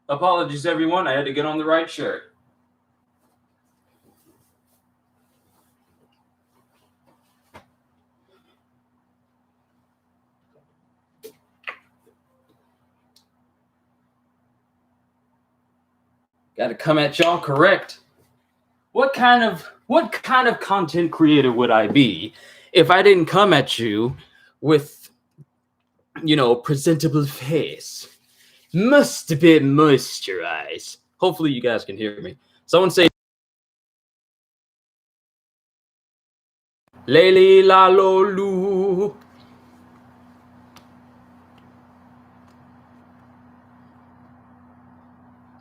Apologies, everyone. I had to get on the right shirt. Got to come at y'all correct. What kind of content creator would I be if I didn't come at you with, presentable face? Must be moisturized. Hopefully you guys can hear me. Someone say Lele la lo lu.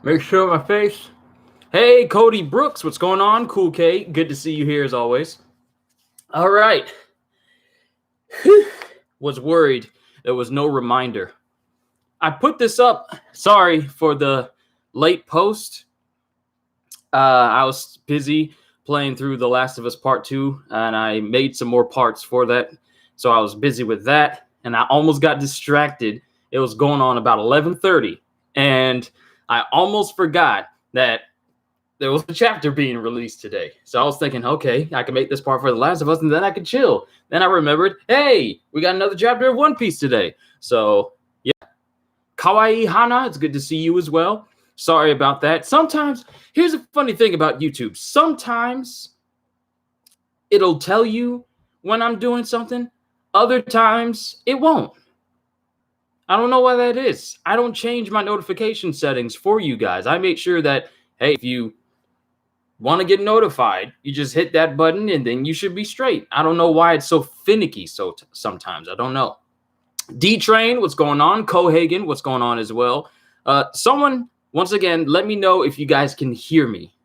Make sure my face. Hey, Cody Brooks, what's going on? Cool K, good to see you here as always. All right. Was worried there was no reminder. I put this up. Sorry for the late post. I was busy playing through The Last of Us Part 2, and I made some more parts for that. So I was busy with that, and I almost got distracted. It was going on about 11:30, and I almost forgot that there was a chapter being released today. So I was thinking, okay, I can make this part for The Last of Us, and then I could chill. Then I remembered, hey, we got another chapter of One Piece today. So, yeah. Kawaii Hana, it's good to see you as well. Sorry about that. Sometimes, here's a funny thing about YouTube. Sometimes it'll tell you when I'm doing something. Other times, it won't. I don't know why that is. I don't change my notification settings for you guys. I make sure that, hey, if you want to get notified, you just hit that button and then you should be straight. I don't know why it's so finicky sometimes. I don't know. D-Train, what's going on? Cohagen, what's going on as well? Someone, once again, let me know if you guys can hear me,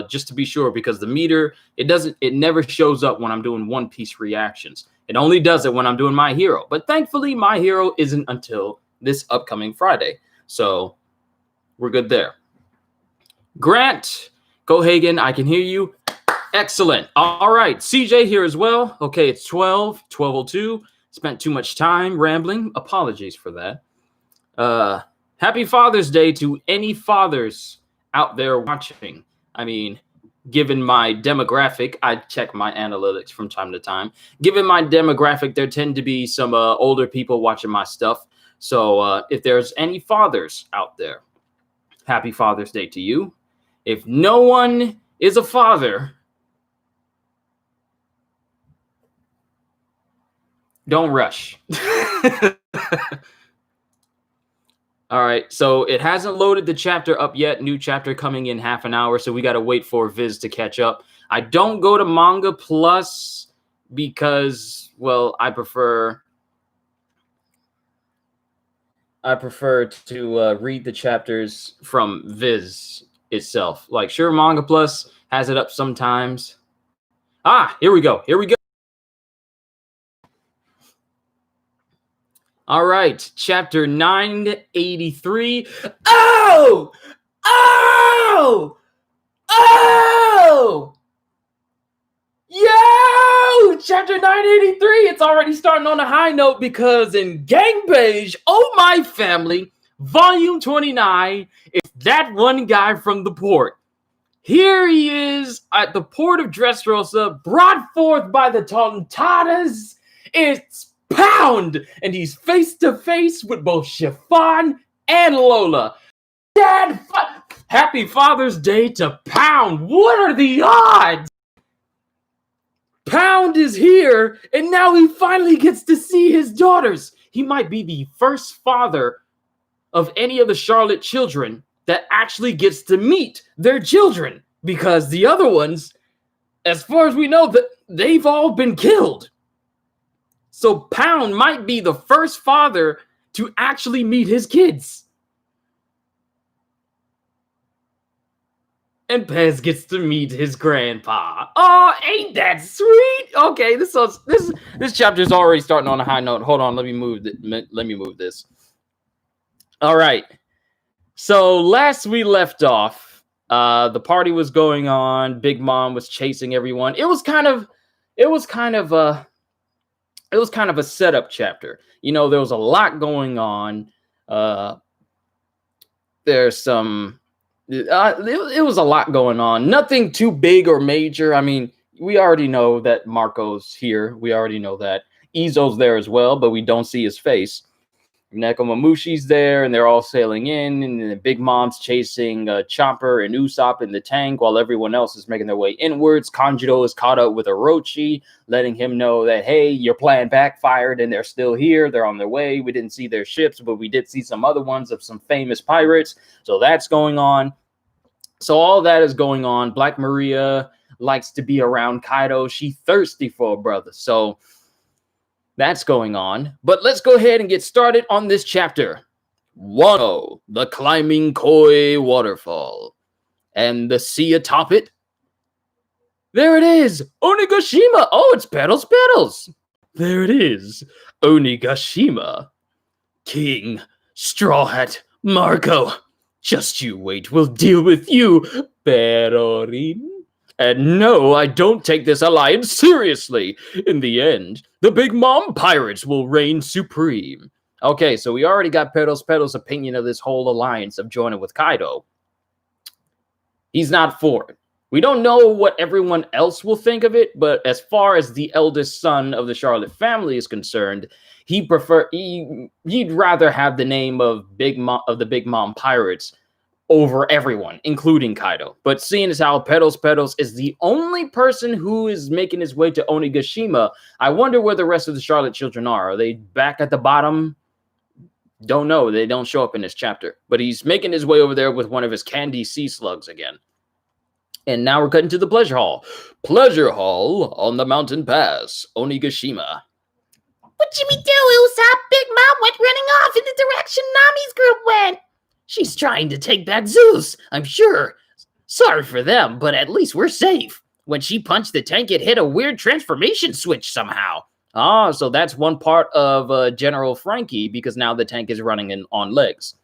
just to be sure, because the meter, it never shows up when I'm doing One Piece reactions. It only does it when I'm doing My Hero. But thankfully, My Hero isn't until this upcoming Friday. So we're good there. Grant Cohagen, I can hear you. Excellent. All right. CJ here as well. Okay, it's 12:02. Spent too much time rambling. Apologies for that. Happy Father's Day to any fathers out there watching. I mean, given my demographic, I check my analytics from time to time. Given my demographic, there tend to be some older people watching my stuff. So if there's any fathers out there, happy Father's Day to you. If no one is a father, don't rush. All right, so it hasn't loaded the chapter up yet. New chapter coming in half an hour, so we got to wait for Viz to catch up. I don't go to Manga Plus because, well, I prefer to read the chapters from Viz itself. Like, sure, Manga Plus has it up sometimes. Ah, here we go. All right, chapter 983. Oh! Yo! Chapter 983. It's already starting on a high note because in Gangbang, Oh My Family, Volume 29, it's that one guy from the port. Here he is at the port of Dressrosa, brought forth by the Tontadas. It's Pound, and he's face to face with both Chiffon and Lola. Happy Father's Day to Pound. What are the odds? Pound is here, and now he finally gets to see his daughters. He might be the first father of any of the Charlotte children that actually gets to meet their children, because the other ones, as far as we know, they've all been killed. So Pound might be the first father to actually meet his kids. And Pez gets to meet his grandpa. Oh, ain't that sweet? Okay, this chapter is already starting on a high note. Hold on, let me move this. All right. So last we left off, the party was going on. Big Mom was chasing everyone. It was kind of a setup chapter. You know, there was a lot going on. there's some. It was a lot going on. Nothing too big or major. I mean, we already know that Marco's here. We already know that Izo's there as well, but we don't see his face. Nekomamushi's there, and they're all sailing in, and the Big Mom's chasing Chopper and Usopp in the tank while everyone else is making their way inwards. Kanjiro is caught up with Orochi, letting him know that, hey, your plan backfired, and they're still here. They're on their way. We didn't see their ships, but we did see some other ones of some famous pirates, so that's going on. So all that is going on. Black Maria likes to be around Kaido. She's thirsty for a brother, so that's going on. But let's go ahead and get started on this chapter. Wano, the climbing Koi waterfall. And the sea atop it. There it is! Onigashima! Oh, it's Petals! There it is. Onigashima. King, Straw Hat, Marco. Just you wait, we'll deal with you, Perorin. And no, I don't take this alliance seriously. In the end, the Big Mom pirates will reign supreme. Okay, so we already got Petals' opinion of this whole alliance of joining with Kaido. He's not for it. We don't know what everyone else will think of it, but as far as the eldest son of the Charlotte family is concerned, he'd rather have the name of the Big Mom pirates over everyone, including Kaido. But seeing as how Petals is the only person who is making his way to Onigashima, I wonder where the rest of the Charlotte children are. Are they back at the bottom? Don't know. They don't show up in this chapter. But he's making his way over there with one of his candy sea slugs again. And now we're cutting to the Pleasure Hall. Pleasure Hall on the mountain pass, Onigashima. What should we do, Usopp? Big Mom went running off in the direction Nami's group went. She's trying to take back Zeus, I'm sure. Sorry for them, but at least we're safe. When she punched the tank, it hit a weird transformation switch somehow. Ah, so that's one part of General Frankie, because now the tank is running on legs.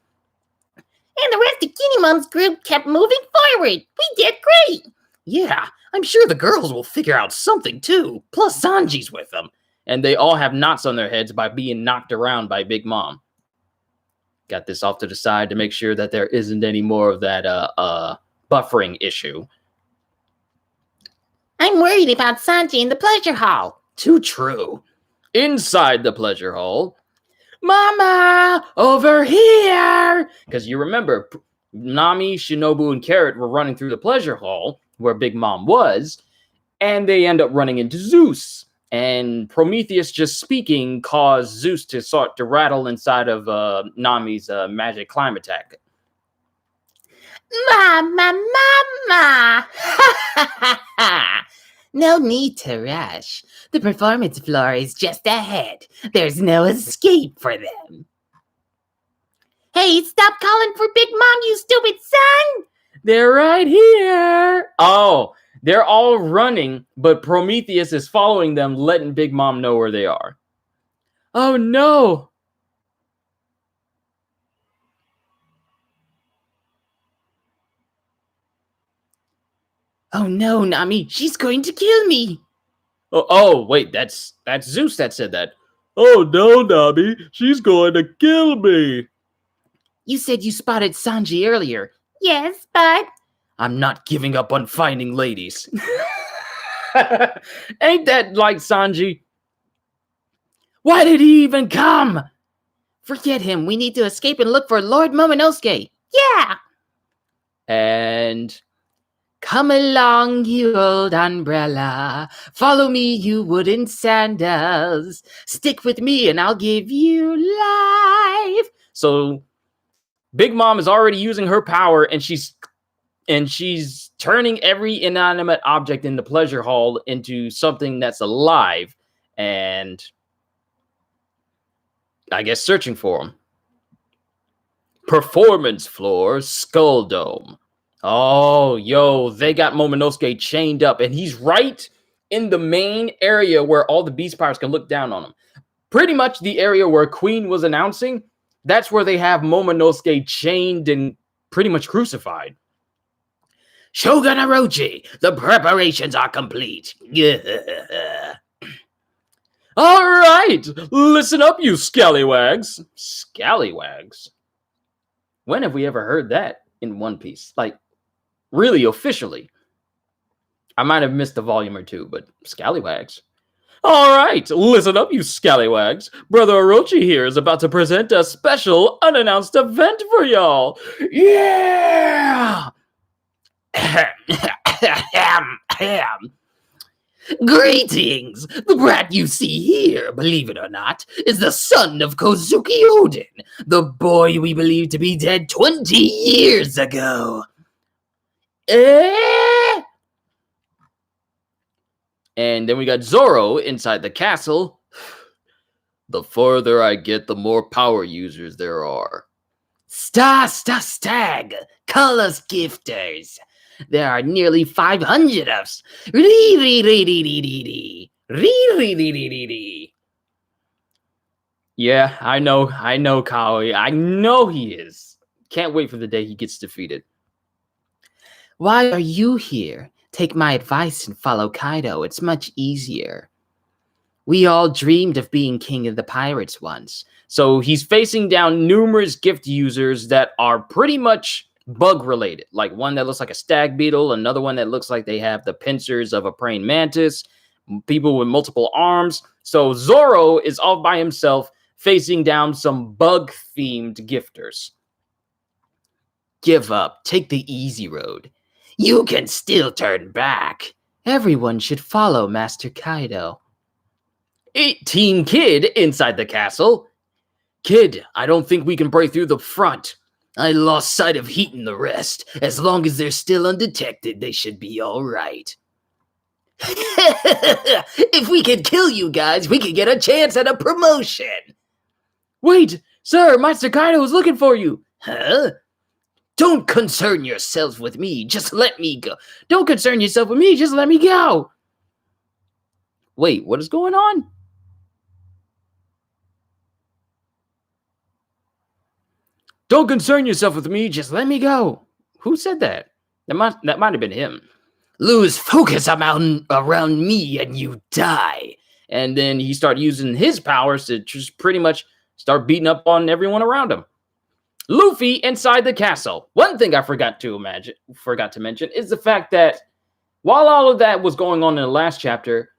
And the rest of Kinemom's group kept moving forward. We did great. Yeah, I'm sure the girls will figure out something too. Plus Sanji's with them. And they all have knots on their heads by being knocked around by Big Mom. Got this off to the side to make sure that there isn't any more of that buffering issue. I'm worried about Sanji in the Pleasure Hall. Too true. Inside the Pleasure Hall, Mama, over here! Because you remember, Nami, Shinobu, and Carrot were running through the Pleasure Hall, where Big Mom was, and they end up running into Zeus. And Prometheus just speaking caused Zeus to start to rattle inside of Nami's magic climb attack. Mama! No need to rush. The performance floor is just ahead. There's no escape for them. Hey, stop calling for Big Mom, you stupid son! They're right here! Oh, they're all running, but Prometheus is following them, letting Big Mom know where they are. Oh, no! Oh, no, Nami, she's going to kill me! Oh, wait, that's Zeus that said that. Oh, no, Nami, she's going to kill me! You said you spotted Sanji earlier. Yes, but... I'm not giving up on finding ladies. Ain't that like Sanji? Why did he even come? Forget him. We need to escape and look for Lord Momonosuke. Yeah! And... Come along, you old umbrella. Follow me, you wooden sandals. Stick with me and I'll give you life. So, Big Mom is already using her power, and she's turning every inanimate object in the Pleasure Hall into something that's alive, and I guess searching for them. Performance floor, Skull Dome. Oh, yo, they got Momonosuke chained up, and he's right in the main area where all the Beast Pirates can look down on him. Pretty much the area where Queen was announcing, that's where they have Momonosuke chained and pretty much crucified. Shogun Orochi, the preparations are complete. All right, listen up, you scallywags. Scallywags? When have we ever heard that in One Piece? Like, really officially. I might have missed a volume or two, but scallywags. All right, listen up, you scallywags. Brother Orochi here is about to present a special unannounced event for y'all. Yeah! Greetings! The brat you see here, believe it or not, is the son of Kozuki Odin, the boy we believe to be dead 20 years ago. And then we got Zoro inside the castle. The further I get, the more power users there are. Stag, call us gifters. There are nearly 500 of us. Yeah, I know, Kaoi. I know he is. Can't wait for the day he gets defeated. Why are you here? Take my advice and follow Kaido. It's much easier. We all dreamed of being king of the pirates once. So he's facing down numerous gift users that are pretty much bug related. Like one that looks like a stag beetle, another one that looks like they have the pincers of a praying mantis, people with multiple arms. So Zoro is all by himself facing down some bug-themed gifters. Give up. Take the easy road. You can still turn back. Everyone should follow Master Kaido. 18 Kid inside the castle. Kid, I don't think we can break through the front. I lost sight of Heat and the rest. As long as they're still undetected, they should be all right. If we could kill you guys, we could get a chance at a promotion. Wait, sir, Master Kaido is looking for you. Huh? Don't concern yourself with me. Just let me go. Don't concern yourself with me. Just let me go. Wait, what is going on? Don't concern yourself with me. Just let me go. Who said that? That might have been him. Lose focus around me and you die. And then he started using his powers to just pretty much start beating up on everyone around him. Luffy inside the castle. One thing I forgot to mention is the fact that while all of that was going on in the last chapter,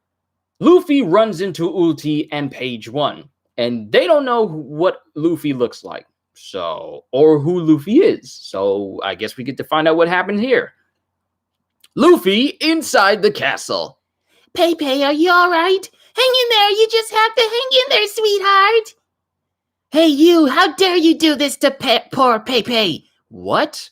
Luffy runs into Ulti and Page 1, and they don't know what Luffy looks like, or who Luffy is. So I guess we get to find out what happened here. Luffy inside the castle. Pepe, are you all right? Hang in there. You just have to hang in there, sweetheart. Hey, you, how dare you do this to poor Pepe? What?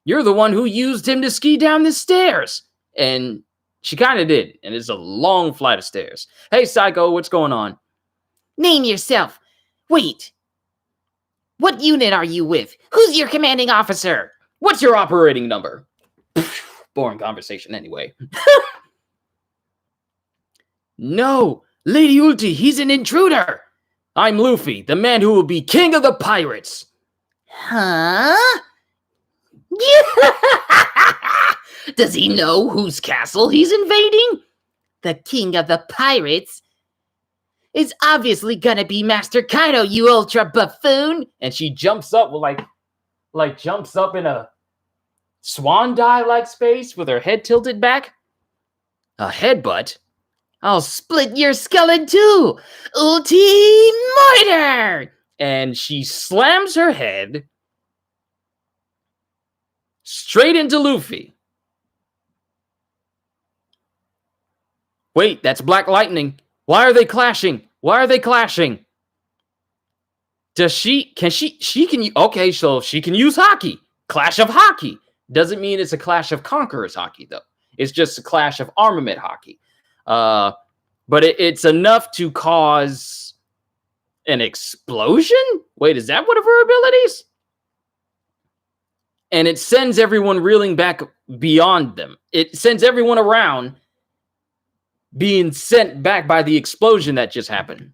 You're the one who used him to ski down the stairs. And she kind of did. And it's a long flight of stairs. Hey, Psycho, what's going on? Name yourself. Wait. What unit are you with? Who's your commanding officer? What's your operating number? Boring conversation anyway. No, Lady Ulti, he's an intruder. I'm Luffy, the man who will be king of the pirates. Huh? Does he know whose castle he's invading? The king of the pirates is obviously gonna be Master Kaido, you ultra buffoon. And she jumps up with like jumps up in a swan dive like space with her head tilted back. A headbutt? I'll split your skull in two! Ulti Murder! And she slams her head straight into Luffy. Wait, that's Black Lightning. Why are they clashing? Can she, okay, so she can use Haki. Clash of Haki. Doesn't mean it's a Clash of Conquerors Haki, though. It's just a clash of armament Haki. But it's enough to cause an explosion? Wait, is that one of her abilities? And it sends everyone reeling back beyond them. It sends everyone around being sent back by the explosion that just happened.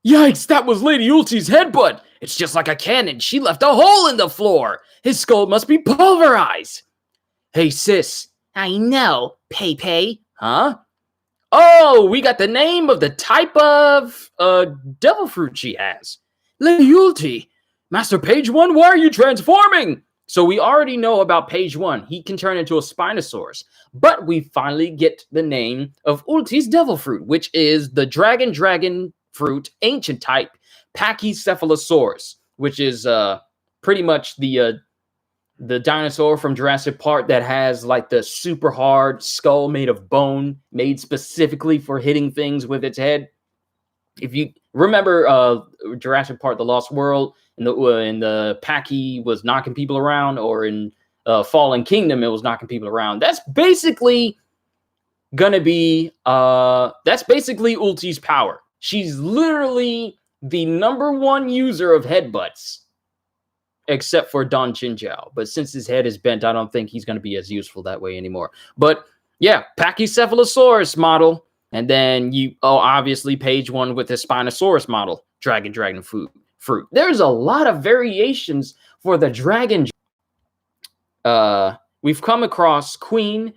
Yikes, that was Lady Ulti's headbutt. It's just like a cannon. She left a hole in the floor. His skull must be pulverized. Hey, sis. I know, Pepe. Huh? Oh, we got the name of the type of devil fruit she has. Lady Ulti, Master Page One, why are you transforming? So we already know about Page One. He can turn into a Spinosaurus. But we finally get the name of Ulti's Devil Fruit, which is the dragon fruit, ancient type, Pachycephalosaurus, which is pretty much the dinosaur from Jurassic Park that has like the super hard skull made of bone, made specifically for hitting things with its head. If you remember Jurassic Park: The Lost World, and the Pachy was knocking people around, or in Fallen Kingdom, it was knocking people around. That's basically gonna be that's basically Ulti's power. She's literally the #1 user of headbutts, except for Don Chinchao. But since his head is bent, I don't think he's gonna be as useful that way anymore. But yeah, Pachycephalosaurus model, and then obviously Page One with his Spinosaurus model, dragon fruit. There's a lot of variations for the dragon. We've come across Queen.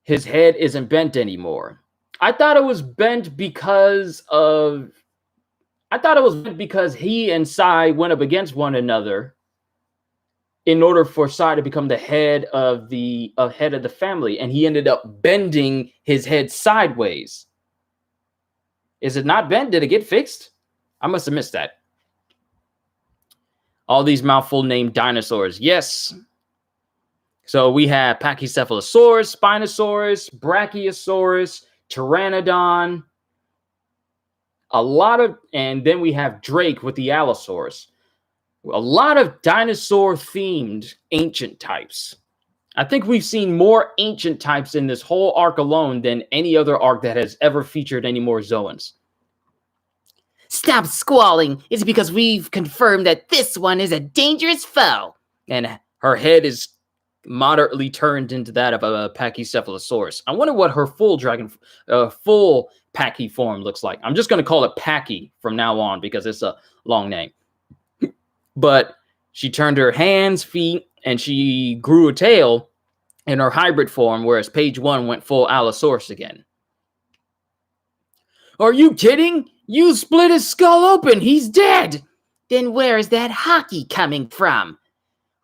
His head isn't bent anymore. I thought it was bent because he and Sai went up against one another in order for Sai to become the head of the family, and he ended up bending his head sideways. Is it not bent? Did it get fixed? I must have missed that. All these mouthful named dinosaurs. Yes. So we have Pachycephalosaurus, Spinosaurus, Brachiosaurus, Pteranodon. And then we have Drake with the Allosaurus. A lot of dinosaur-themed ancient types. I think we've seen more ancient types in this whole arc alone than any other arc that has ever featured any more Zoans. Stop squalling. It's because we've confirmed that this one is a dangerous foe. And her head is moderately turned into that of a Pachycephalosaurus. I wonder what her full Pachy form looks like. I'm just going to call it Pachy from now on because it's a long name. But she turned her hands, feet, and she grew a tail in her hybrid form, whereas Page One went full Allosaurus again. Are you kidding? You split his skull open. He's dead. Then where is that hockey coming from?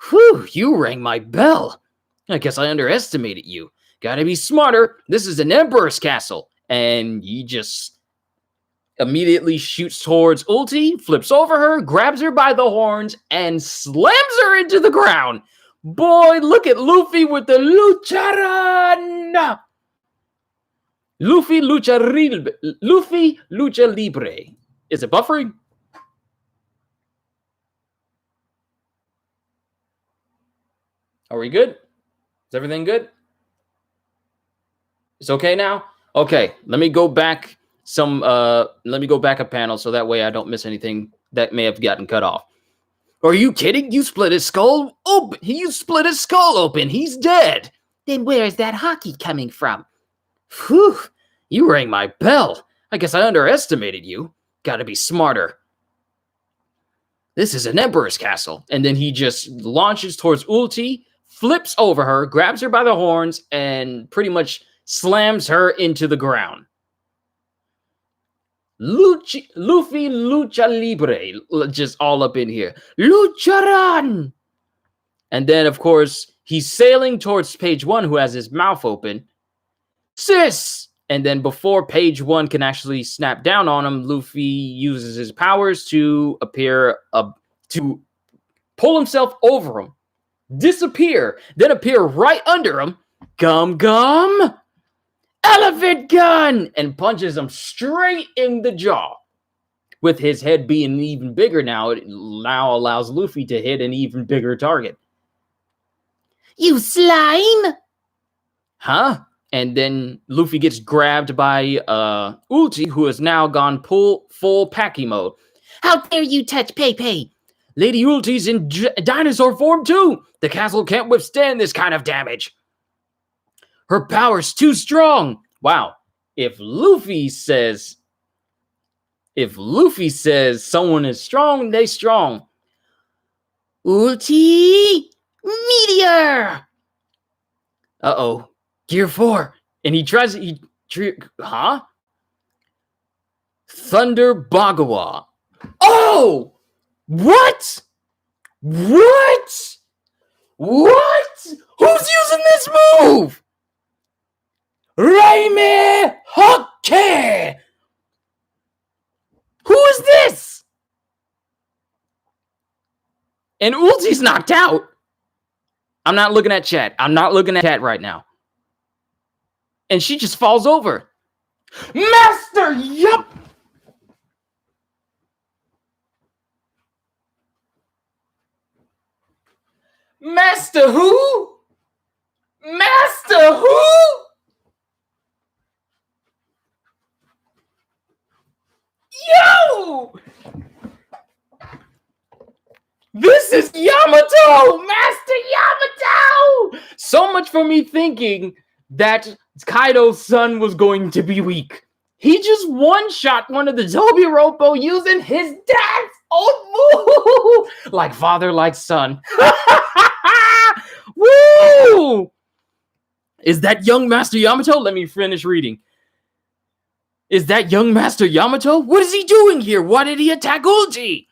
Whew, you rang my bell. I guess I underestimated you. Gotta be smarter. This is an Emperor's castle. And he just immediately shoots towards Ulti, flips over her, grabs her by the horns, and slams her into the ground. Boy, look at Luffy with the Lucharan! Luffy Lucha Libre. Is it buffering? Are we good? Is everything good? It's okay now? Okay, let me go back a panel so that way I don't miss anything that may have gotten cut off. Are you kidding? You split his skull open. You split his skull open. He's dead. Then where is that hockey coming from? Whew, you rang my bell. I guess I underestimated you. Gotta be smarter. This is an Emperor's castle. And then he just launches towards Ulti, flips over her, grabs her by the horns, and pretty much slams her into the ground. Luffy Lucha Libre, just all up in here. Lucharan! And then, of course, he's sailing towards Page One, who has his mouth open. Sis! And then before Page One can actually snap down on him, Luffy uses his powers to to pull himself over him, disappear, then appear right under him. Gum! Elephant gun! And punches him straight in the jaw. With his head being even bigger now, it now allows Luffy to hit an even bigger target. You slime! Huh? And then Luffy gets grabbed by Ulti, who has now gone full Pachy mode. How dare you touch Pei-Pei? Lady Ulti's in dinosaur form too! The castle can't withstand this kind of damage. Her power's too strong. Wow. If Luffy says someone is strong, they strong. Ulti Meteor! Uh-oh. Gear 4. And he tries Thunder Bagawa. Oh! What? What? What? Who's using this move? Raime Hokke! Who is this? And ulti's knocked out. I'm not looking at chat. I'm not looking at chat right now. And she just falls over. Master, yup. Master who? Master who? Yo! This is Yamato! Master Yamato! So much for me thinking that Kaido's son was going to be weak. He just one-shot one of the Tobiropo using his dad's old move! Like father, like son. Woo! Is that young Master Yamato? Let me finish reading. Is that young Master Yamato? What is he doing here? Why did he attack Ulti?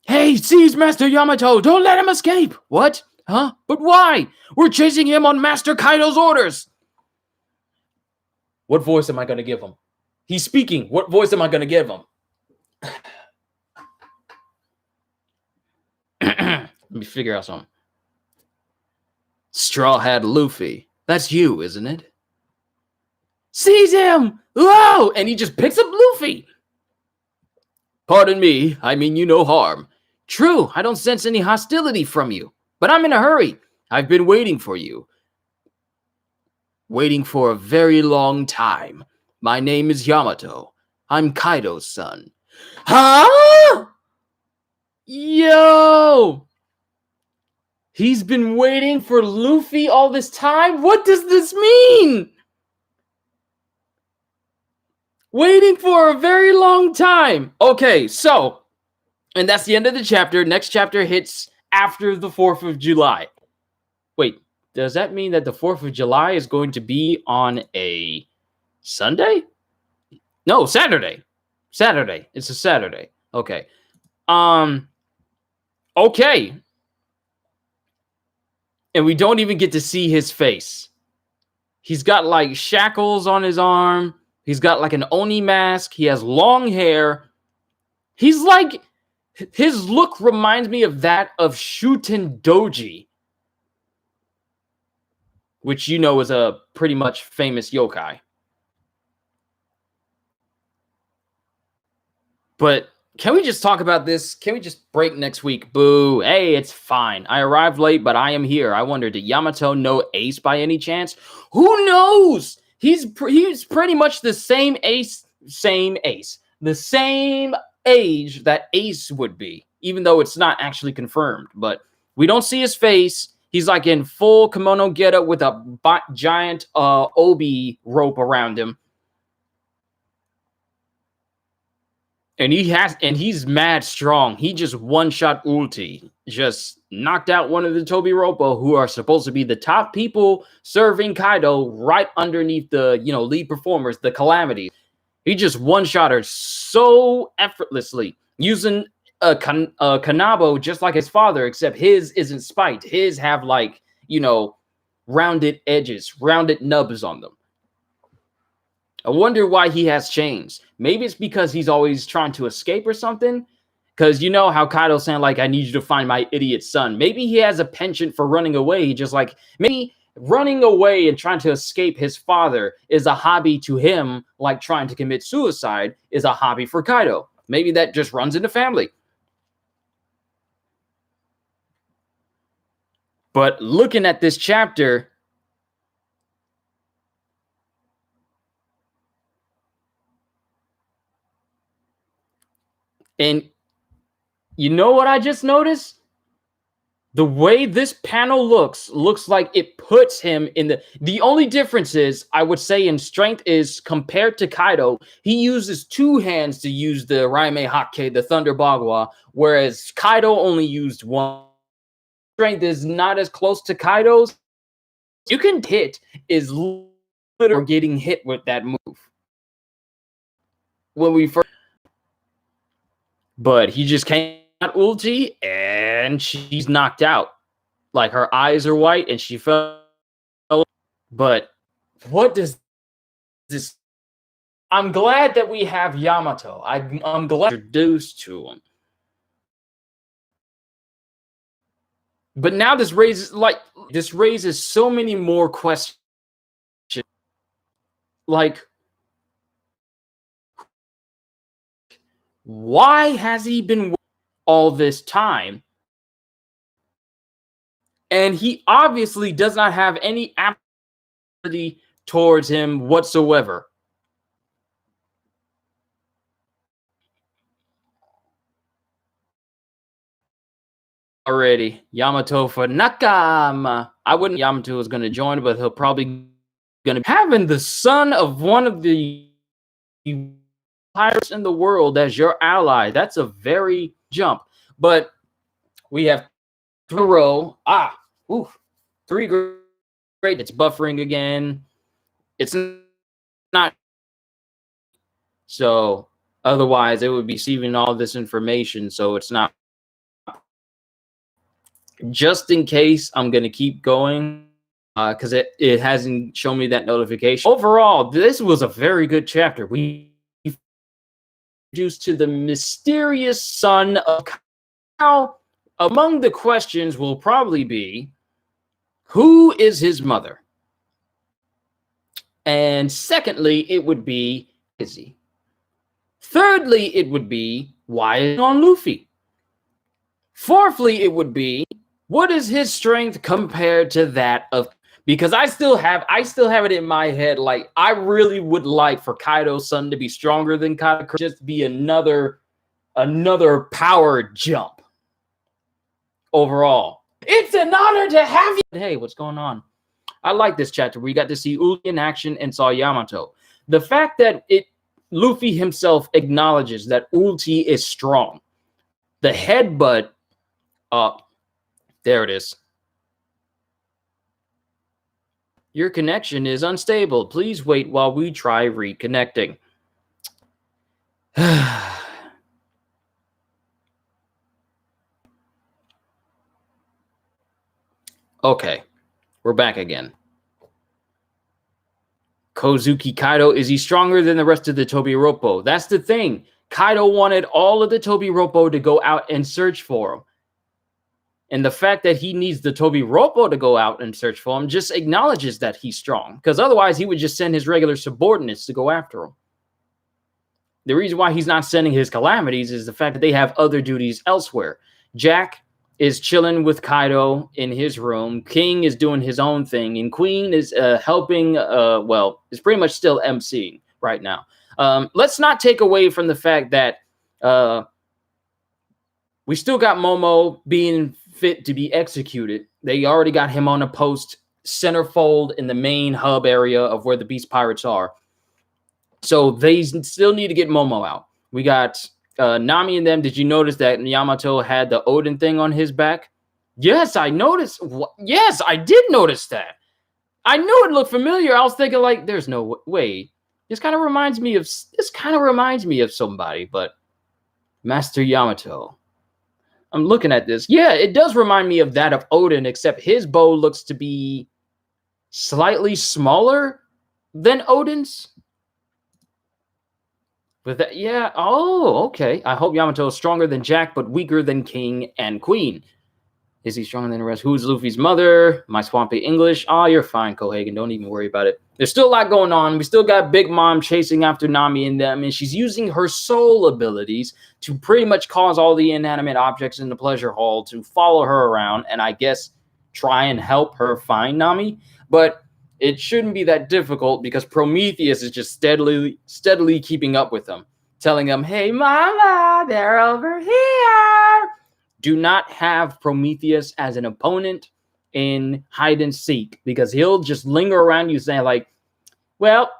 Hey, seize Master Yamato! Don't let him escape! What? Huh? But why? We're chasing him on Master Kaido's orders! What voice am I going to give him? He's speaking. What voice am I going to give him? Let me figure out something. Straw Hat Luffy. That's you, isn't it? Seize him! Whoa! And he just picks up Luffy. Pardon me, I mean you no harm. True, I don't sense any hostility from you. But I'm in a hurry. I've been waiting for you. Waiting for a very long time. My name is Yamato. I'm Kaido's son. Huh? Yo! He's been waiting for Luffy all this time? What does this mean? Waiting for a very long time. Okay, so, and that's the end of the chapter. Next chapter hits after the 4th of July. Wait, does that mean that the 4th of July is going to be on a Sunday? No, Saturday. Saturday. It's a Saturday. Okay. Okay. And we don't even get to see his face. He's got like shackles on his arm. He's got like an Oni mask. He has long hair. He's like, his look reminds me of that of Shuten Doji, which you know is a pretty much famous yokai. But can we just talk about this? Can we just break next week? Boo. Hey, it's fine. I arrived late, but I am here. I wonder, did Yamato know Ace by any chance? Who knows? He's pretty much the same Ace. The same age that Ace would be, even though it's not actually confirmed. But we don't see his face. He's like in full kimono getup with a giant obi rope around him. And he's mad strong. He just one-shot ulti. Just knocked out one of the Tobiropo, who are supposed to be the top people serving Kaido right underneath the, lead performers, the Calamities. He just one-shot her so effortlessly, using a Kanabo just like his father, except his isn't spiked. His have like, rounded edges, rounded nubs on them. I wonder why he has chains. Maybe it's because he's always trying to escape or something. Because you know how Kaido's saying, like, I need you to find my idiot son. Maybe he has a penchant for running away. Just like, maybe running away and trying to escape his father is a hobby to him, like trying to commit suicide is a hobby for Kaido. Maybe that just runs in the family. But looking at this chapter, and you know what I just noticed? The way this panel looks like it puts him in the only difference is, I would say, in strength is compared to Kaido, he uses two hands to use the Raime Hokke, the Thunder Bagua, whereas Kaido only used one. Strength is not as close to Kaido's. You can hit is literally getting hit with that move. When we first, But he just came at ulti and she's knocked out. Like her eyes are white and she fell. But what does this? I'm glad that we have Yamato. I'm glad introduced to him. But now this raises so many more questions. Like, why has he been all this time? And he obviously does not have any apathy towards him whatsoever. Already, Yamato for Nakama. I wouldn't. Yamato is going to join, but he'll probably going to having the son of one of the pirates in the world as your ally. That's a very jump. But we have 3 row. Three great. It's buffering again. It's not. So otherwise, it would be receiving all this information. So it's not. Just in case, I'm going to keep going because it hasn't shown me that notification. Overall, this was a very good chapter. We introduced to the mysterious son of Kao. Among the questions will probably be, who is his mother? And secondly, it would be, is he? Thirdly, it would be, why is he on Luffy? Fourthly, it would be, what is his strength compared to that of? Because I still have it in my head. Like, I really would like for Kaido's son to be stronger than Katakuri, just be another power jump. Overall, it's an honor to have you. Hey, what's going on? I like this chapter. We got to see Ulti in action and saw Yamato. The fact that Luffy himself acknowledges that Ulti is strong. The headbutt up. There it is. Your connection is unstable. Please wait while we try reconnecting. Okay, we're back again. Kozuki Kaido, is he stronger than the rest of the Tobiroppo? That's the thing. Kaido wanted all of the Tobiroppo to go out and search for him. And the fact that he needs the Tobiroppo to go out and search for him just acknowledges that he's strong. Because otherwise, he would just send his regular subordinates to go after him. The reason why he's not sending his calamities is the fact that they have other duties elsewhere. Jack is chilling with Kaido in his room. King is doing his own thing. And Queen is helping, is pretty much still emceeing right now. Let's not take away from the fact that we still got Momo being fit to be executed. They already got him on a post centerfold in the main hub area of where the Beast Pirates are. So they still need to get Momo out. We got Nami and them. Did you notice that Yamato had the Odin thing on his back? Yes, I noticed. Yes, I did notice that. I knew it looked familiar. I was thinking, like, there's no way. This kind of reminds me of somebody, but Master Yamato. I'm looking at this. Yeah, it does remind me of that of Odin, except his bow looks to be slightly smaller than Odin's. With that, yeah. Oh, okay. I hope Yamato is stronger than Jack, but weaker than King and Queen. Is he stronger than the rest? Who's Luffy's mother? My swampy English. Oh, you're fine, Kohagen. Don't even worry about it. There's still a lot going on. We still got Big Mom chasing after Nami and them, and she's using her soul abilities to pretty much cause all the inanimate objects in the pleasure hall to follow her around and I guess try and help her find Nami. But it shouldn't be that difficult because Prometheus is just steadily keeping up with them, telling them, hey, mama, they're over here. Do not have Prometheus as an opponent in hide and seek because he'll just linger around you saying like, well,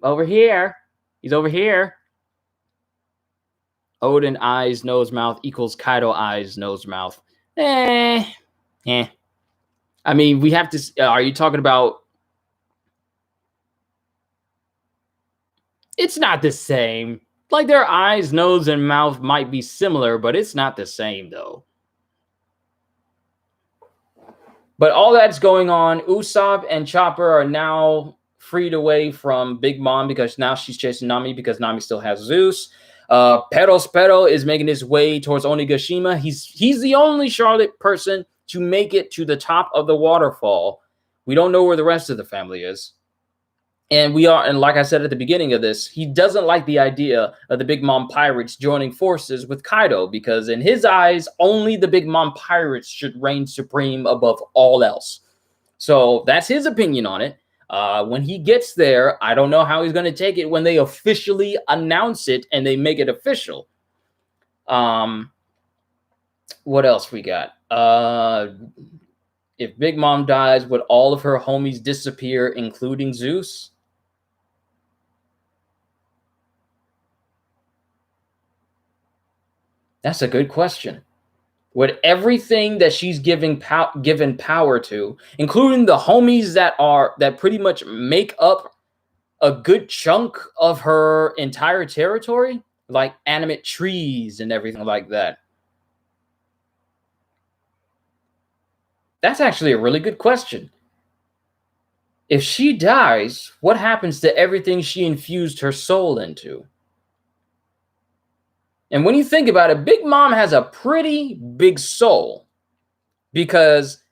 over here. He's over here. Odin eyes, nose, mouth equals Kaido eyes, nose, mouth. I mean, we have to... are you talking about... It's not the same. like their eyes, nose, and mouth might be similar, but it's not the same though. But all that's going on, Usopp and Chopper are now freed away from Big Mom because now she's chasing Nami because Nami still has Zeus. Pero is making his way towards Onigashima. He's the only Charlotte person to make it to the top of the waterfall. We don't know where the rest of the family is. And like I said at the beginning of this, he doesn't like the idea of the Big Mom pirates joining forces with Kaido because in his eyes, only the Big Mom pirates should reign supreme above all else. So that's his opinion on it. When he gets there, I don't know how he's going to take it when they officially announce it and they make it official. What else we got? If Big Mom dies, would all of her homies disappear, including Zeus? That's a good question. Would everything that she's given power to, including the homies that pretty much make up a good chunk of her entire territory, like animate trees and everything like that? That's actually a really good question. If she dies, what happens to everything she infused her soul into? And when you think about it, Big Mom has a pretty big soul because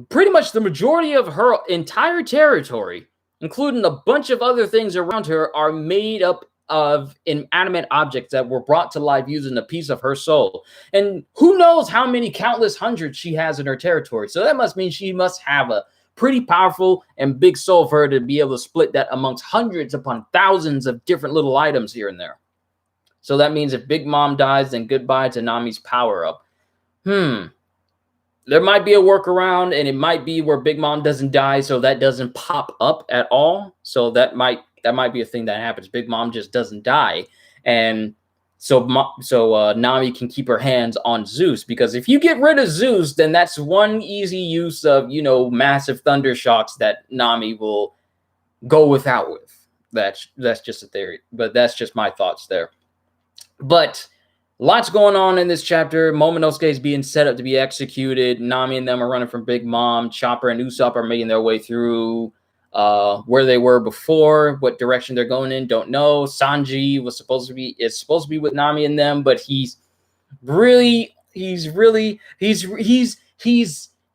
pretty much the majority of her entire territory, including a bunch of other things around her, are made up of inanimate objects that were brought to life using a piece of her soul. And who knows how many countless hundreds she has in her territory. So that must mean she must have a pretty powerful and big soul for her to be able to split that amongst hundreds upon thousands of different little items here and there. So that means if Big Mom dies, then goodbye to Nami's power up. There might be a workaround, and it might be where Big Mom doesn't die, so that doesn't pop up at all. So that might be a thing that happens. Big Mom just doesn't die, and so Nami can keep her hands on Zeus. Because if you get rid of Zeus, then that's one easy use of massive thunder shocks that Nami will go without with. That's just a theory, but that's just my thoughts there. But lots going on in this chapter. Momonosuke is being set up to be executed. Nami and them are running from Big Mom. Chopper and Usopp are making their way through where they were before. What direction they're going in, don't know. Sanji is supposed to be with Nami and them, but he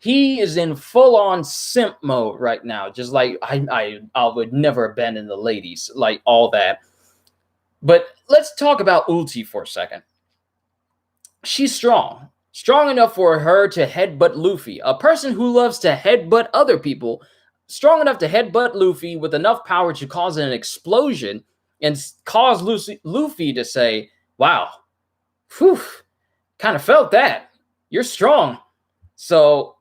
is in full-on simp mode right now. Just like I would never abandon the ladies, like all that. But let's talk about Ulti for a second. She's strong enough for her to headbutt Luffy, a person who loves to headbutt other people, strong enough to headbutt Luffy with enough power to cause an explosion and cause Luffy to say, wow, whew, kind of felt that. You're strong. So,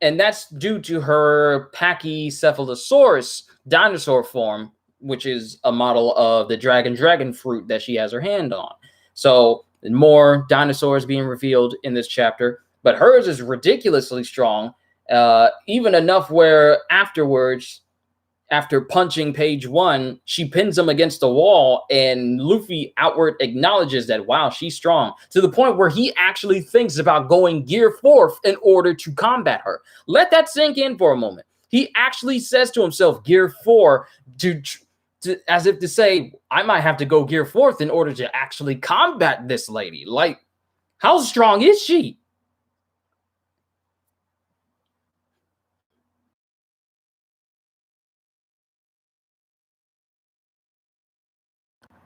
and that's due to her Pachycephalosaurus dinosaur form, which is a model of the dragon fruit that she has her hand on. So more dinosaurs being revealed in this chapter, but hers is ridiculously strong, even enough where afterwards, after punching page 1, she pins him against the wall, and Luffy outward acknowledges that, wow, she's strong, to the point where he actually thinks about going Gear 4 in order to combat her. Let that sink in for a moment. He actually says to himself, Gear 4, as if to say, I might have to go Gear 4th in order to actually combat this lady. Like, how strong is she?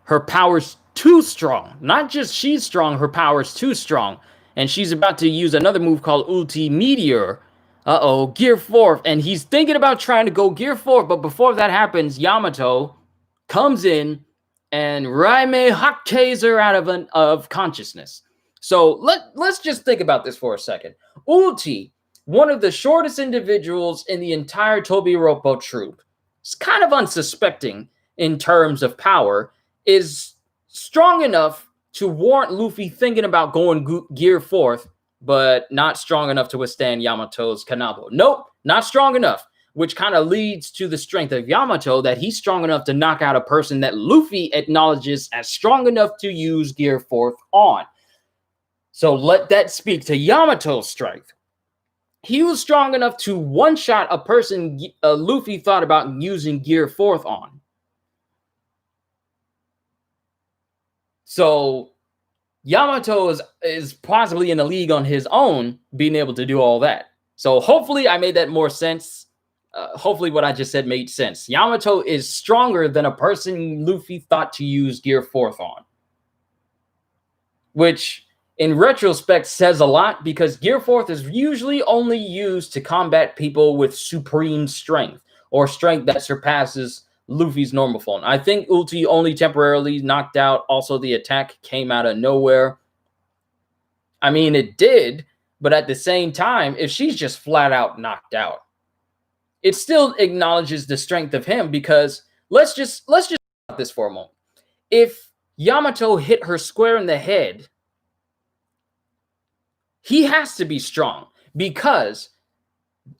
Her power's too strong. Not just she's strong, her power's too strong. And she's about to use another move called Ulti Meteor. Gear 4th. And he's thinking about trying to go Gear 4th, but before that happens, Yamato comes in and Raime Hakkes her out of consciousness. So let's just think about this for a second. Ulti, one of the shortest individuals in the entire Tobiropo troop, is kind of unsuspecting in terms of power, is strong enough to warrant Luffy thinking about going Gear 4th, but not strong enough to withstand Yamato's Kanabo. Nope, not strong enough. which kind of leads to the strength of Yamato, that he's strong enough to knock out a person that Luffy acknowledges as strong enough to use Gear 4th on. So let that speak to Yamato's strength. He was strong enough to one-shot a person Luffy thought about using Gear 4th on. So Yamato is possibly in a league on his own, being able to do all that. So hopefully I made that more sense. Hopefully what I just said made sense. Yamato is stronger than a person Luffy thought to use Gear 4th on. Which, in retrospect, says a lot, because Gear 4th is usually only used to combat people with supreme strength, or strength that surpasses Luffy's normal form. I think ulti only temporarily knocked out. Also, the attack came out of nowhere. I mean, it did, but at the same time, if she's just flat out knocked out, it still acknowledges the strength of him, because let's just talk about this for a moment. If Yamato hit her square in the head, he has to be strong, because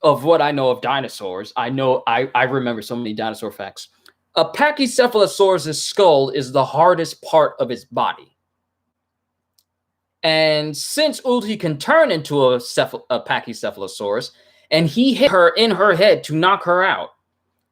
of what I know of dinosaurs. I remember so many dinosaur facts. A Pachycephalosaurus' skull is the hardest part of its body. And since Ulti can turn into a Pachycephalosaurus, and he hit her in her head to knock her out,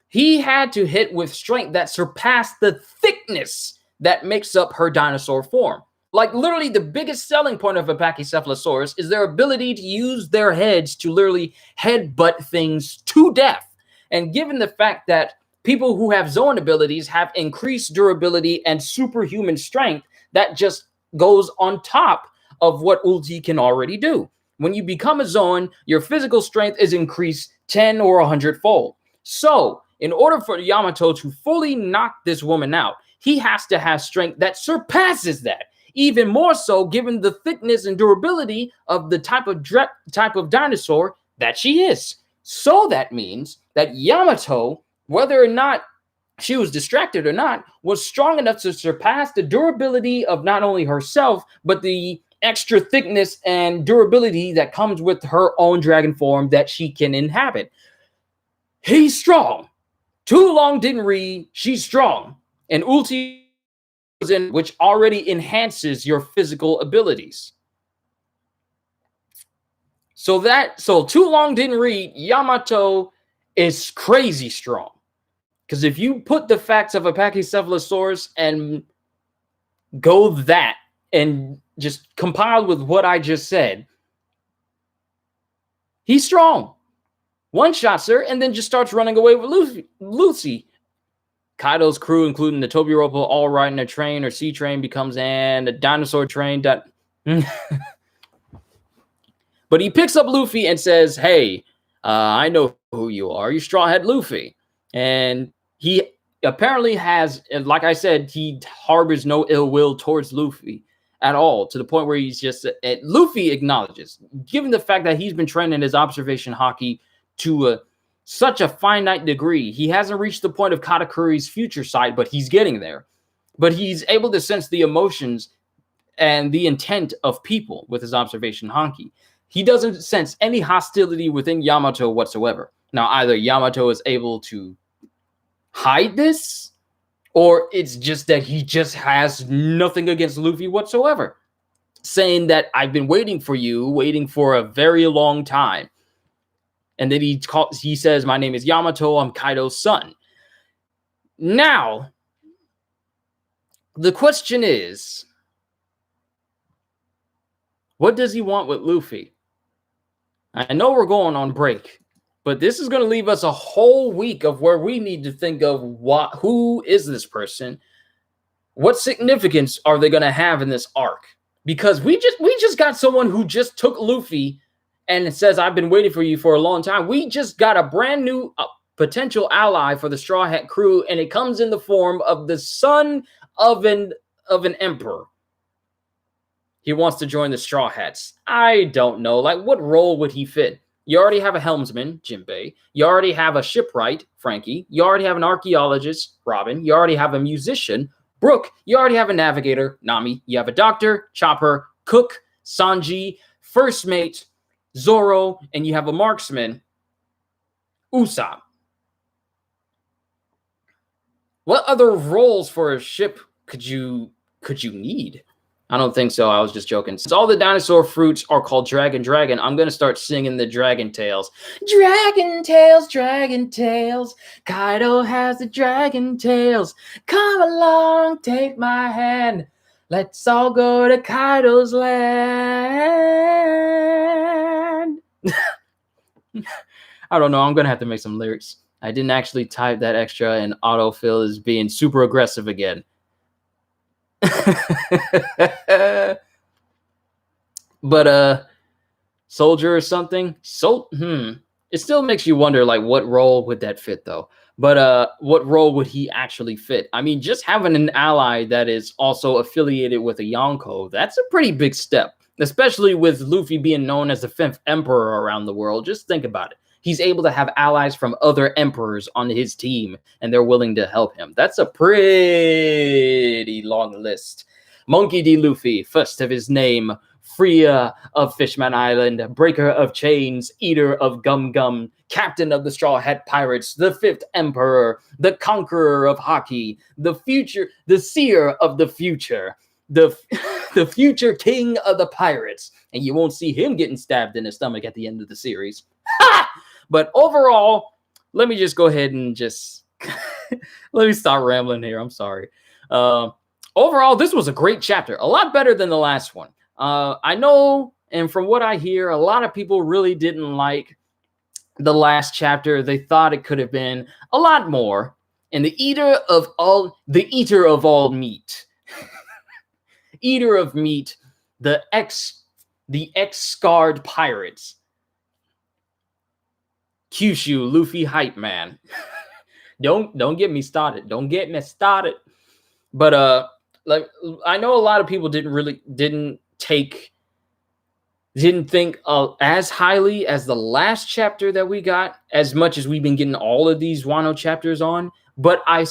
he had to hit with strength that surpassed the thickness that makes up her dinosaur form. Like, literally, the biggest selling point of a Pachycephalosaurus is their ability to use their heads to literally headbutt things to death. And given the fact that people who have Zoan abilities have increased durability and superhuman strength, that just goes on top of what Ulti can already do. When you become a Zoan, your physical strength is increased 10 or 100-fold. So, in order for Yamato to fully knock this woman out, he has to have strength that surpasses that. Even more so, given the thickness and durability of the type of dinosaur that she is. So that means that Yamato, whether or not she was distracted or not, was strong enough to surpass the durability of not only herself, but the extra thickness and durability that comes with her own dragon form that she can inhabit. He's strong. Too long didn't read. She's strong. And Ulti, which already enhances your physical abilities. So too long didn't read. Yamato is crazy strong. Because if you put the facts of a Pachycephalosaurus and go that and just compile with what I just said, he's strong. One shots her and then just starts running away with Lucy. Kaido's crew, including the Tobiropo, all riding a train or sea train, becomes a dinosaur train. But he picks up Luffy and says, hey, I know who you are. You're Straw Hat Luffy. And he apparently has, like I said, he harbors no ill will towards Luffy at all, to the point where he's just, Luffy acknowledges, given the fact that he's been training his observation haki to such a finite degree. He hasn't reached the point of Katakuri's future sight, but he's getting there. But he's able to sense the emotions and the intent of people with his observation haki. He doesn't sense any hostility within Yamato whatsoever. Now, either Yamato is able to hide this, or it's just that he just has nothing against Luffy whatsoever, saying that I've been waiting for a very long time. And then he says, my name is Yamato, I'm Kaido's son. Now, the question is, what does he want with Luffy? I know we're going on break, but this is going to leave us a whole week of where we need to think of who is this person? What significance are they going to have in this arc? Because we just got someone who just took Luffy and it says, I've been waiting for you for a long time. We just got a brand new potential ally for the Straw Hat crew, and it comes in the form of the son of an emperor. He wants to join the Straw Hats. I don't know. Like, what role would he fit? You already have a helmsman, Jinbei. You already have a shipwright, Frankie. You already have an archaeologist, Robin. You already have a musician, Brook. You already have a navigator, Nami. You have a doctor, Chopper, cook, Sanji, first mate, Zoro, and you have a marksman, Usopp. What other roles for a ship could you need? I don't think so. I was just joking. Since all the dinosaur fruits are called Dragon, I'm gonna start singing the Dragon Tales. Dragon Tales, Dragon Tales. Kaido has the Dragon Tales. Come along, take my hand. Let's all go to Kaido's land. I don't know. I'm gonna have to make some lyrics. I didn't actually type that extra, and autofill is being super aggressive again. But soldier or something. It still makes you wonder, like, what role would that fit though? But what role would he actually fit? I mean, just having an ally that is also affiliated with a Yonko, that's a pretty big step, especially with Luffy being known as the 5th emperor around the world. Just think about it. He's able to have allies from other emperors on his team, and they're willing to help him. That's a pretty long list. Monkey D. Luffy, first of his name, Freer of Fishman Island, Breaker of Chains, Eater of Gum Gum, Captain of the Straw Hat Pirates, the 5th Emperor, the Conqueror of Haki, the Seer of the Future, the future King of the Pirates. And you won't see him getting stabbed in the stomach at the end of the series. Ha! But overall, let me just go ahead and just let me stop rambling here. I'm sorry. Overall, this was a great chapter, a lot better than the last one. I know, and from what I hear, a lot of people really didn't like the last chapter. They thought it could have been a lot more. And the eater of all meat, eater of meat, the ex-scarred pirates. Kyushu, Luffy hype man. Don't get me started. Don't get me started. But like, I know a lot of people didn't think as highly as the last chapter that we got, as much as we've been getting all of these Wano chapters on. But I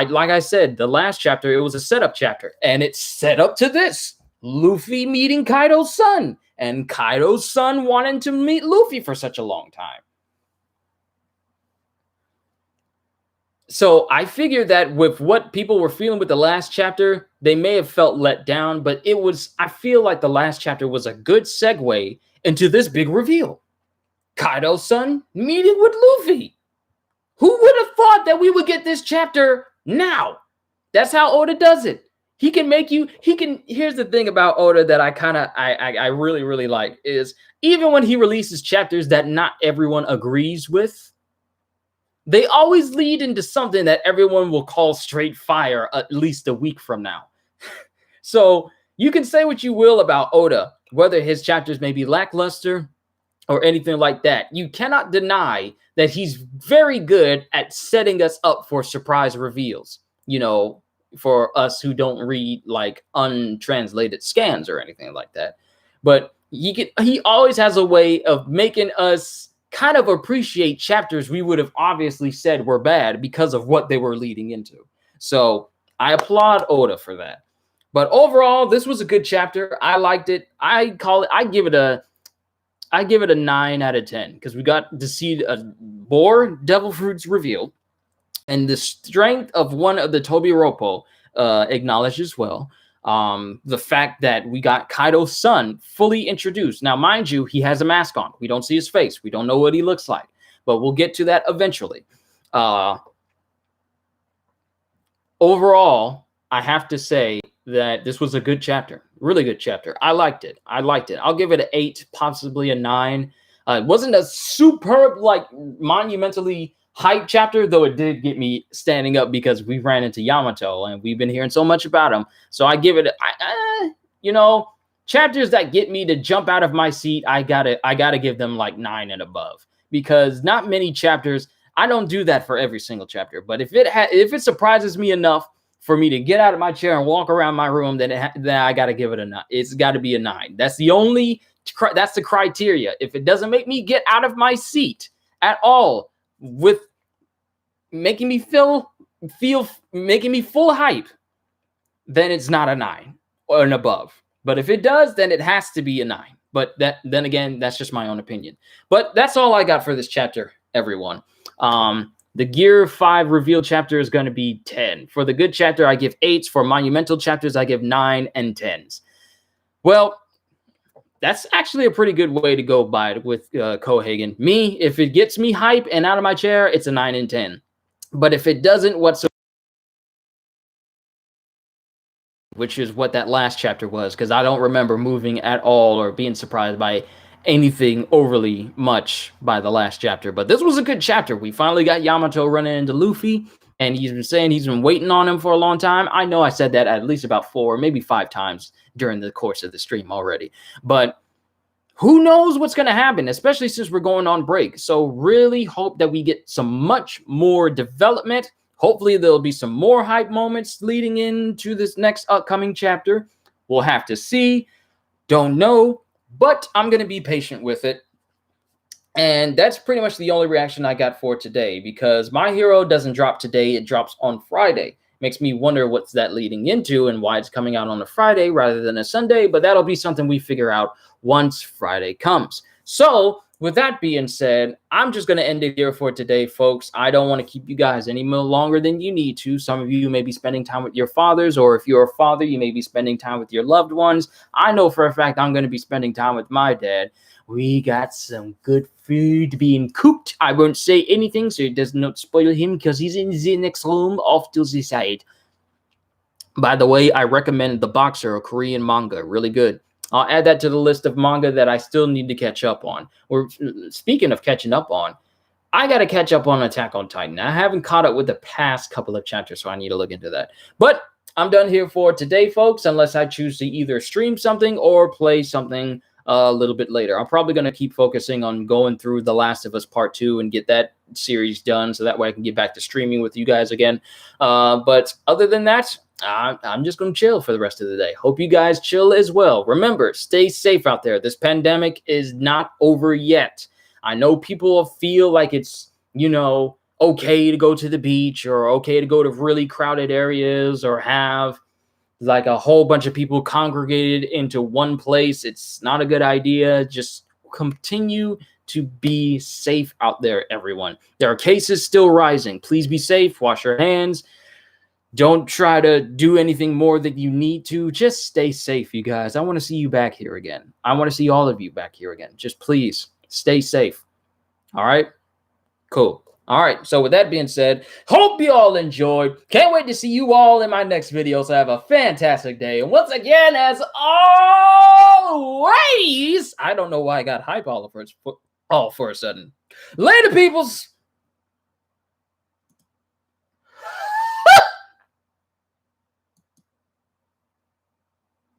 like I said, the last chapter, it was a setup chapter, and it's set up to this: Luffy meeting Kaido's son, and Kaido's son wanting to meet Luffy for such a long time. So I figured that with what people were feeling with the last chapter, they may have felt let down, but I feel like the last chapter was a good segue into this big reveal. Kaido's son meeting with Luffy. Who would have thought that we would get this chapter now? That's how Oda does it. Here's the thing about Oda that I really, really like is, even when he releases chapters that not everyone agrees with, they always lead into something that everyone will call straight fire at least a week from now. So you can say what you will about Oda, whether his chapters may be lackluster or anything like that. You cannot deny that he's very good at setting us up for surprise reveals, for us who don't read like untranslated scans or anything like that. But he always has a way of making us kind of appreciate chapters we would have obviously said were bad because of what they were leading into. So I applaud Oda for that. But overall, this was a good chapter. I liked it. I give it a 9 out of 10 because we got to see a more devil fruits revealed, and the strength of one of the Tobiropo acknowledged as well. The fact that we got Kaido's son fully introduced. Now, mind you, he has a mask on. We don't see his face. We don't know what he looks like, but we'll get to that eventually. Overall, I have to say that this was a good chapter, really good chapter. I liked it. I'll give it an 8, possibly a 9. It wasn't a superb, like monumentally hype chapter, though it did get me standing up because we ran into Yamato and we've been hearing so much about him. So I give it, chapters that get me to jump out of my seat, I gotta give them like 9 and above, because not many chapters. I don't do that for every single chapter, but if it surprises me enough for me to get out of my chair and walk around my room, then I gotta give it a 9. It's got to be a 9. That's the criteria. If it doesn't make me get out of my seat at all, with making me making me full hype, then it's not a 9 or an above. But if it does, then it has to be a 9. But then again, that's just my own opinion. But that's all I got for this chapter, everyone. The Gear 5 reveal chapter is going to be 10. For the good chapter, I give 8s. For monumental chapters, I give 9 and 10s. Well, that's actually a pretty good way to go by it with Cohagen. Me, if it gets me hype and out of my chair, it's a 9 and 10. But if it doesn't whatsoever, which is what that last chapter was, because I don't remember moving at all or being surprised by anything overly much by the last chapter. But this was a good chapter. We finally got Yamato running into Luffy, and he's been saying he's been waiting on him for a long time. I know I said that at least about 4, maybe 5 times during the course of the stream already. But who knows what's going to happen, especially since we're going on break. So really hope that we get some much more development. Hopefully there'll be some more hype moments leading into this next upcoming chapter. We'll have to see. Don't know. But I'm going to be patient with it. And that's pretty much the only reaction I got for today, because My Hero doesn't drop today. It drops on Friday. Makes me wonder what's that leading into and why it's coming out on a Friday rather than a Sunday. But that'll be something we figure out once Friday comes. So with that being said, I'm just going to end it here for today, folks. I don't want to keep you guys any more longer than you need to. Some of you may be spending time with your fathers, or if you're a father, you may be spending time with your loved ones. I know for a fact I'm going to be spending time with my dad. We got some good food being cooked. I won't say anything so it does not spoil him, because he's in the next room off to the side. By the way, I recommend The Boxer, a Korean manga. Really good. I'll add that to the list of manga that I still need to catch up on. Speaking of catching up on, I got to catch up on Attack on Titan. I haven't caught up with the past couple of chapters, so I need to look into that. But I'm done here for today, folks, unless I choose to either stream something or play something a little bit later. I'm probably going to keep focusing on going through The Last of Us Part 2 and get that series done, so that way I can get back to streaming with you guys again. But other than that, I'm just going to chill for the rest of the day. Hope you guys chill as well. Remember, stay safe out there. This pandemic is not over yet. I know people feel like it's, okay to go to the beach or okay to go to really crowded areas or have like a whole bunch of people congregated into one place. It's not a good idea. Just continue to be safe out there, everyone. There are cases still rising. Please be safe. Wash your hands. Don't try to do anything more than you need to. Just stay safe, you guys. I want to see you back here again. I want to see all of you back here again. Just please stay safe. All right? Cool. All right. So with that being said, hope you all enjoyed. Can't wait to see you all in my next video. So have a fantastic day. And once again, as always, I don't know why I got hype all for a sudden. Later, peoples.